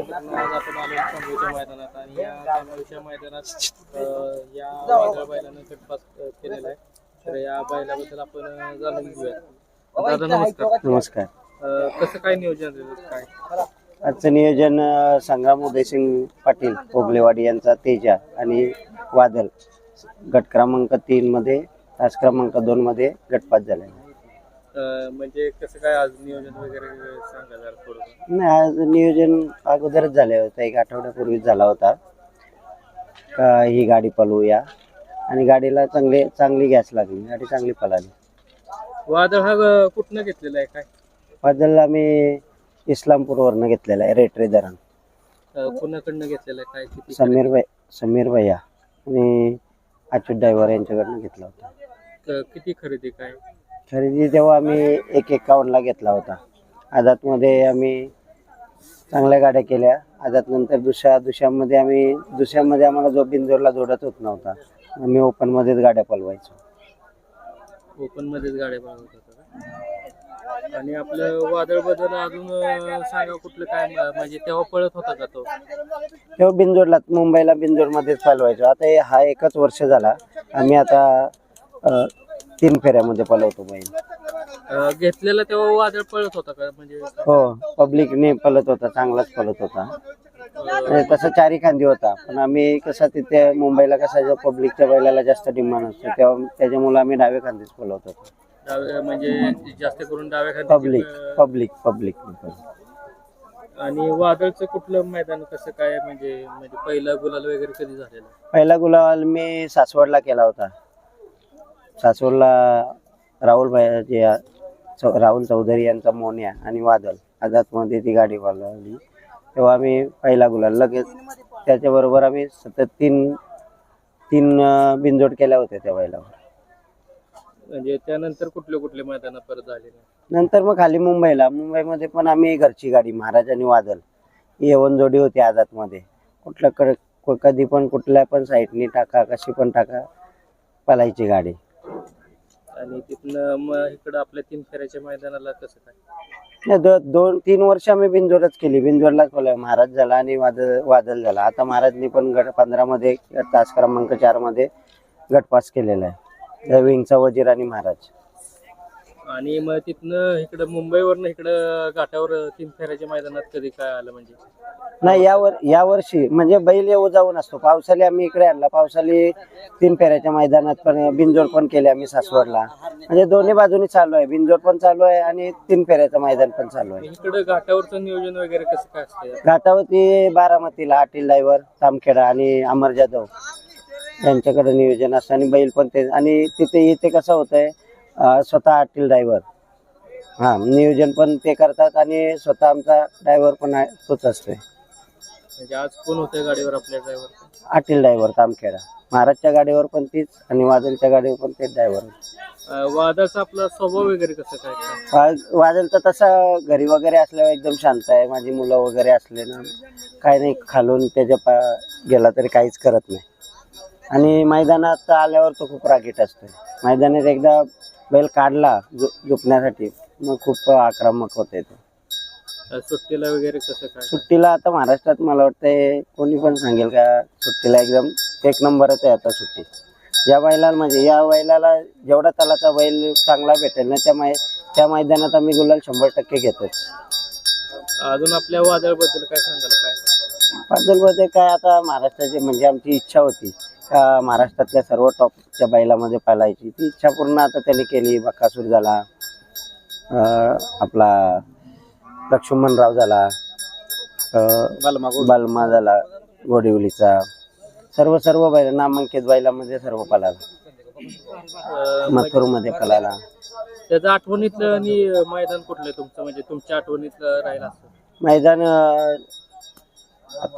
मित्रांनो, आज आपण आलो चांदवडच्या मैदानात आणि या चांदवडच्या मैदानात या वादळ बैलानं गटपास केलेला आहे. तर या बैलाबद्दल आपण जाणून घेऊया. दादा नमस्कार. नमस्कार. कसं काय नियोजन काय? आजचं नियोजन संग्राम उदयसिंग पाटील ओगलेवाडी यांचा तेजा आणि वादल गट क्रमांक 3 मध्ये तास क्रमांक 2 मध्ये गटपास झाले. म्हणजे कसं काय आज नियोजन वगैरे सांगा जरा थोडं. नाही, आज नियोजन अगोदरच झालं होतं, एक आठवड्यापूर्वीच झाला होता का ही गाडी पळवूया आणि गाडीला चांगली गॅस लागली, गाडी चांगली पळाली. वादळ हा कुठनं घेतलेला आहे काय? वादल आम्ही इस्लामपूरवरनं घेतलेला आहे, रेटरे धरण. कुणाकडनं घेतलेला आहे काय? किती समीर भैया आणि अच्युत ड्रायव्हर यांच्याकडनं घेतला होता. किती खरेदी काय? खरेदी तेव्हा आम्ही 151 ला घेतला होता. आझादमध्ये आम्ही चांगल्या गाड्या केल्या. आझाद नंतर दुसऱ्यामध्ये आम्हाला जो बिंदूरला जोडत होत नव्हता, आम्ही ओपन मध्येच गाड्या पळवायचो. ओपन मध्येच गाड्या बनवत होता. आणि आपलं वादळ बद्दल अजून सांगा कुठलं काय, म्हणजे तेव्हा पळत होता का तो? तेव्हा बिंदूरला, मुंबईला बिंदूर मध्येच पळवायचो. आता हा एकच वर्ष झाला, आम्ही आता 3 फेऱ्यामध्ये पळवतो बैल. घेतलेला तेव्हा वादळ पळत होता का? म्हणजे हो, पब्लिकने पळत होता, चांगलाच पळत होता. तसं 4 खांदी होता, पण आम्ही कसं तिथे मुंबईला कसं पब्लिकच्या बैलाला जास्त डिमांड असतो, तेव्हा त्याच्यामुळे आम्ही डावे खांदीच पळवत होतो. म्हणजे जास्त करून डाव्या खांदी पब्लिक. आणि वादळचं कुठलं मैदान कसं काय, म्हणजे पहिला गुलाल वगैरे कधी झालेला? पहिला गुलाल मी सासवडला केला होता. सासवडला राहुल चौधरी यांचा मोन्या आणि वादळ आझादमध्ये ती गाडी पळवली, तेव्हा आम्ही पहिला गुलाल लगेच. त्याच्याबरोबर आम्ही सतत तीन बिनजोड केल्या होत्या त्या बैलावर. म्हणजे त्यानंतर कुठले मैदान परत झाले? नंतर मग खाली मुंबईमध्ये पण आम्ही घरची गाडी महाराज आणि वादळ ही यवन जोडी होती आझादमध्ये. कधी पण कुठल्या पण साईडनी टाका, कशी पण टाका, पळायची गाडी. आणि तिथनं मग इकडं आपल्या 3 फेऱ्याच्या मैदानाला कसं काय? 2-3 वर्ष आम्ही बिनजोडच केली. बिनजोडलाच पळाय. महाराज झाला आणि वादळ झाला. आता महाराजनी पण गट 15 मध्ये तास क्रमांक 4 मध्ये गटपास केलेला आहे, विंगचा वजीर आणि महाराज. आणि मग तिथनं इकडं मुंबईवरनं इकडं घाटावर 3 फेऱ्याच्या मैदानात कधी काय आलं? म्हणजे नाही, या वर्षी म्हणजे बैल येऊ जाऊन असतो. पावसाळी आम्ही इकडे आणला, पावसाळी 3 फेऱ्याच्या मैदानात पण बिनजोड पण केले आम्ही सासवडला. म्हणजे दोन्ही बाजूनी चालू आहे, बिनजोड पण चालू आहे आणि 3 फेऱ्याचं मैदान पण चालू आहे. इकडं घाटावरचं नियोजन वगैरे कसं काय असतं? घाटावरती बारामतीला अटील ड्रायव्हर, तामखेडा आणि अमर जाधव यांच्याकडे नियोजन असतं आणि बैल पण ते. आणि इथे कसं होतंय, स्वतः अटील ड्रायव्हर नियोजन पण ते करतात आणि स्वतः आमचा ड्रायव्हर पण तोच असतोय. म्हणजे आज कोण होतंय गाडीवर आपल्या ड्रायव्हर? अटील ड्रायव्हर तामखेडा. महाराजच्या गाडीवर पण तीच आणि वादळच्या गाडीवर पण तेच ड्रायव्हर. वादळचा आपला स्वभाव वगैरे कसं काय? वादळचा तसा घरी वगैरे असल्यावर एकदम शांत आहे. माझी मुलं वगैरे असले ना, काही नाही, खालून त्याच्या गेला तरी काहीच करत नाही. आणि मैदानात आल्यावर तो खूप रागीट असतोय. मैदानात एकदा बैल काढला झोपण्यासाठी मग खूप आक्रमक होते तो. सुट्टीला वगैरे कसं काय? सुट्टीला आता महाराष्ट्रात मला वाटतंय कोणी पण सांगेल का, सुट्टीला एकदम 1 नंबरच आहे आता सुट्टी. या बैलाला जेवढा तलाचा बैल चांगला भेटेल ना, त्या मैदानात आम्ही गुलाल 100% घेतोच. अजून आपल्या वादळबद्दल काय सांगाल? काय वादळबद्दल काय, आता महाराष्ट्राची म्हणजे आमची इच्छा होती का महाराष्ट्रातल्या सर्व टॉपच्या बैलामध्ये पालायची. ती इच्छा पूर्ण आता त्यांनी केली. बकासूर झाला, आपला लक्ष्मणराव झाला, बालमा झाला, गोडिवलीचा, सर्व बैल नामांकित बैलामध्ये सर्व पळाला. मथुरमध्ये पळाला. त्याचं आठवणीतलं आणि मैदान कुठलं तुमचं, म्हणजे तुमच्या आठवणीतलं राहिलं असतं मैदान?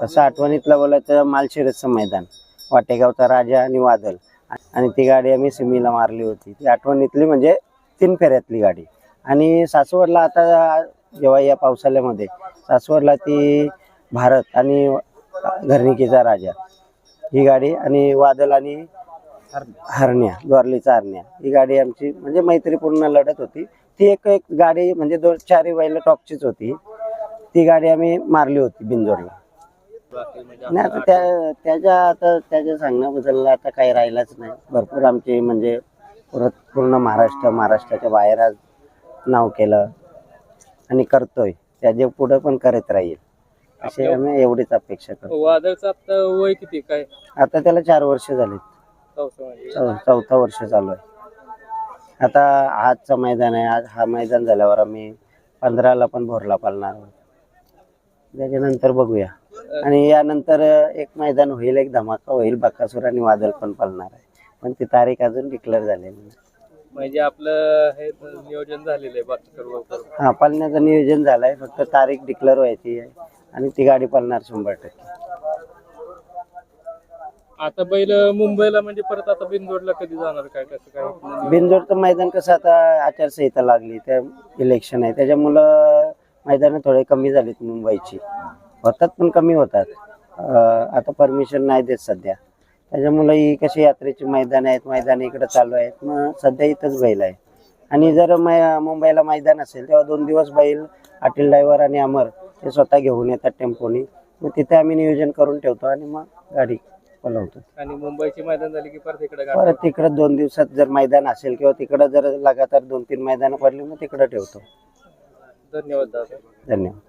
तसं आठवणीतलं बोलायचं मालशिरसचं मैदान, वाटेगावचा राजा आणि वादळ, आणि ती गाडी आम्ही सिमीला मारली होती. ती आठवणीतली म्हणजे 3 फेऱ्यातली गाडी. आणि सासवडला आता जेव्हा या पावसाळ्यामध्ये सासवडला ती भारत आणि घरणिकीचा राजा ही गाडी आणि वादळ आणि हरण्या, द्वारलीचा हरण्या, ही गाडी आमची म्हणजे मैत्रीपूर्ण लढत होती. ती एक गाडी म्हणजे 2-4 बैल टॉपचीच होती. ती गाडी आम्ही मारली होती बिंजोडला. बाकी म्हणजे नाही आता त्याच्या सांगण्याबद्दल आता काही राहिलाच नाही. भरपूर आमची म्हणजे पूर्ण महाराष्ट्राच्या बाहेर आज नाव केलं आणि करतोय. त्याच्या पुढे पण करत राहील असे आम्ही एवढीच अपेक्षा करतो. वादळचं आता वय किती काय? आता त्याला 4 वर्ष झालीत. चौथा वर्ष चालू आहे. आता आजचं मैदान आहे. आज हा मैदान झाल्यावर आम्ही 15ला पण भोरला पालणार आहोत. त्याच्यानंतर बघूया. आणि यानंतर एक मैदान होईल, एक धमाका होईल. बकासूर आणि वादळ पण पालणार आहे, पण ती तारीख अजून डिक्लेअर झालेली नाही. म्हणजे आपलं हे नियोजन झालेलं आहे बाकी सर्व. हा, पालण्याचं नियोजन झालंय, फक्त तारीख डिक्लेअर व्हायची आहे आणि ती गाडी पालणार 100%. आता बैल मुंबईला म्हणजे परत आता बिनजोडला कधी जाणार काय कसं काय? बिनजोडचं मैदान कसं आता आचारसंहिता लागली, त्या इलेक्शन आहे, त्याच्यामुळं मैदानं थोडे कमी झालीत. मुंबईची होतात पण कमी होतात. आता परमिशन नाही देत सध्या. त्याच्यामुळे ही कशी यात्रेची मैदान आहेत, मैदान इकडे चालू आहेत. मग सध्या इथंच बैल आहे. आणि जर मुंबईला मैदान असेल तेव्हा 2 दिवस बैल अटील ड्रायव्हर आणि अमर ते स्वतः घेऊन येतात टेम्पोनी. मग तिथे आम्ही नियोजन करून ठेवतो आणि मग गाडी पळवतो. आणि मुंबईची मैदान झाली की परत तिकडे 2 दिवसात जर मैदान असेल किंवा तिकडे जर लगातार 2-3 मैदानं पडली मग तिकडे ठेवतो. धन्यवाद दादा. धन्यवाद.